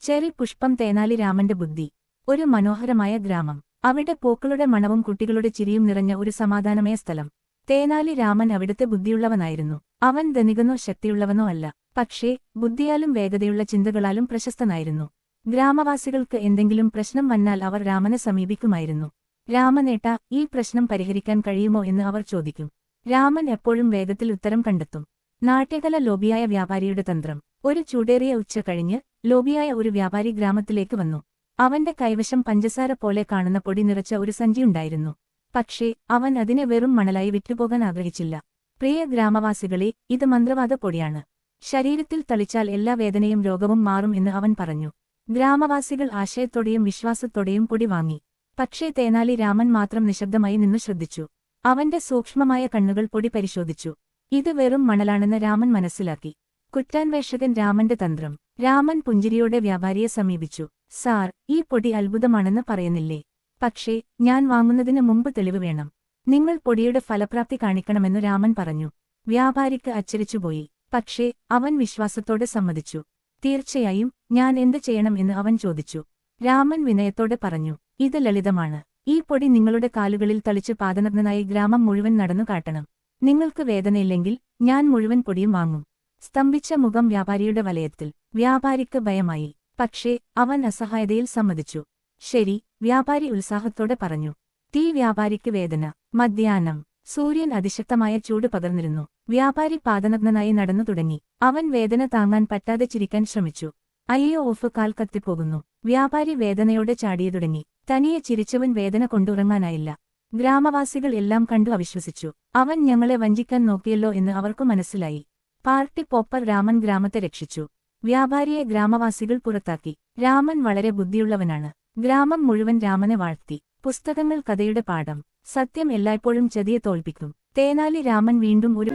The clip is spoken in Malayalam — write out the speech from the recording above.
ചെറി പുഷ്പം തേനാലി രാമന്റെ ബുദ്ധി. ഒരു മനോഹരമായ ഗ്രാമം. അവിടെ പൂക്കളുടെ മണവും കുട്ടികളുടെ ചിരിയും നിറഞ്ഞ ഒരു സമാധാനമയ സ്ഥലം. തേനാലി രാമൻ അവിടുത്തെ ബുദ്ധിയുള്ളവനായിരുന്നു. അവൻ ധനികനോ ശക്തിയുള്ളവനോ അല്ല, പക്ഷേ ബുദ്ധിയാലും വേഗതയുള്ള ചിന്തകളാലും പ്രശസ്തനായിരുന്നു. ഗ്രാമവാസികൾക്ക് എന്തെങ്കിലും പ്രശ്നം വന്നാൽ അവർ രാമനെ സമീപിക്കുമായിരുന്നു. രാമനേട്ടാ, ഈ പ്രശ്നം പരിഹരിക്കാൻ കഴിയുമോ എന്ന് അവർ ചോദിക്കും. രാമൻ എപ്പോഴും വേഗത്തിൽ ഉത്തരം കണ്ടെത്തും. നാട്യകല ലോബിയായ വ്യാപാരിയുടെ തന്ത്രം. ഒരു ചൂടേറിയ ഉച്ച കഴിഞ്ഞ് ലോബിയായ ഒരു വ്യാപാരി ഗ്രാമത്തിലേക്ക് വന്നു. അവന്റെ കൈവശം പഞ്ചസാര പോലെ കാണുന്ന പൊടി നിറച്ച ഒരു സഞ്ചിയുണ്ടായിരുന്നു. പക്ഷേ അവൻ അതിനെ വെറും മണലായി വിറ്റുപോകാൻ ആഗ്രഹിച്ചില്ല. പ്രിയ ഗ്രാമവാസികളെ, ഇത് മന്ത്രവാദ പൊടിയാണ്. ശരീരത്തിൽ തളിച്ചാൽ എല്ലാ വേദനയും രോഗവും മാറും എന്ന് അവൻ പറഞ്ഞു. ഗ്രാമവാസികൾ ആശയത്തോടെയും വിശ്വാസത്തോടെയും പൊടി വാങ്ങി. പക്ഷേ തേനാലി രാമൻ മാത്രം നിശബ്ദമായി നിന്നു ശ്രദ്ധിച്ചു. അവന്റെ സൂക്ഷ്മമായ കണ്ണുകൾ പൊടി പരിശോധിച്ചു. ഇത് വെറും മണലാണെന്ന് രാമൻ മനസ്സിലാക്കി. കുറ്റാന്വേഷകൻ രാമന്റെ തന്ത്രം. രാമൻ പുഞ്ചിരിയോടെ വ്യാപാരിയെ സമീപിച്ചു. സാർ, ഈ പൊടി അത്ഭുതമാണെന്ന് പറയുന്നില്ലേ? പക്ഷേ ഞാൻ വാങ്ങുന്നതിന് മുമ്പ് തെളിവ് വേണം. നിങ്ങൾ പൊടിയുടെ ഫലപ്രാപ്തി കാണിക്കണമെന്നു രാമൻ പറഞ്ഞു. വ്യാപാരിക്ക് അച്ചരിച്ചുപോയി. പക്ഷേ അവൻ വിശ്വാസത്തോടെ സമ്മതിച്ചു. തീർച്ചയായും, ഞാൻ എന്ത് ചെയ്യണം എന്ന് അവൻ ചോദിച്ചു. രാമൻ വിനയത്തോടെ പറഞ്ഞു, ഇത് ലളിതമാണ്. ഈ പൊടി നിങ്ങളുടെ കാലുകളിൽ തളിച്ച് പാദനഗ്നനായി ഗ്രാമം മുഴുവൻ നടന്നു കാട്ടണം. നിങ്ങൾക്ക് വേദനയില്ലെങ്കിൽ ഞാൻ മുഴുവൻ പൊടിയും വാങ്ങും. സ്തംഭിച്ച മുഖം വ്യാപാരിയുടെ വലയത്തിൽ. വ്യാപാരിക്ക് ഭയമായി. പക്ഷേ അവൻ അസഹായതയിൽ സമ്മതിച്ചു. ശരി, വ്യാപാരി ഉത്സാഹത്തോടെ പറഞ്ഞു. തീ വ്യാപാരിക്ക് വേദന. മധ്യാഹ്നം. സൂര്യൻ അതിശക്തമായ ചൂട് പകർന്നിരുന്നു. വ്യാപാരി പാദനഗ്നനായി നടന്നു തുടങ്ങി. അവൻ വേദന താങ്ങാൻ പറ്റാതെ ചിരിക്കാൻ ശ്രമിച്ചു. അയ്യോ, ഓഫ്, കാൽ കത്തിപ്പോകുന്നു. വ്യാപാരി വേദനയോടെ ചാടിയ തുടങ്ങി. തനിയെ ചിരിച്ചവൻ വേദന കൊണ്ടുറങ്ങാനായില്ല. ഗ്രാമവാസികൾ എല്ലാം കണ്ടു അവിശ്വസിച്ചു. അവൻ ഞങ്ങളെ വഞ്ചിക്കാൻ നോക്കിയല്ലോ എന്ന് അവർക്കു മനസ്സിലായി. പാർട്ടി പോപ്പർ രാമൻ ഗ്രാമത്തെ രക്ഷിച്ചു. വ്യാപാരിയെ ഗ്രാമവാസികൾ പുറത്താക്കി. രാമൻ വളരെ ബുദ്ധിയുള്ളവനാണ്. ഗ്രാമം മുഴുവൻ രാമനെ വാഴ്ത്തി. പുസ്തകങ്ങൾ കഥയുടെ പാഠം. സത്യം എല്ലായ്പ്പോഴും ചതിയെ തോൽപ്പിക്കും. തേനാലി രാമൻ വീണ്ടും ഒരു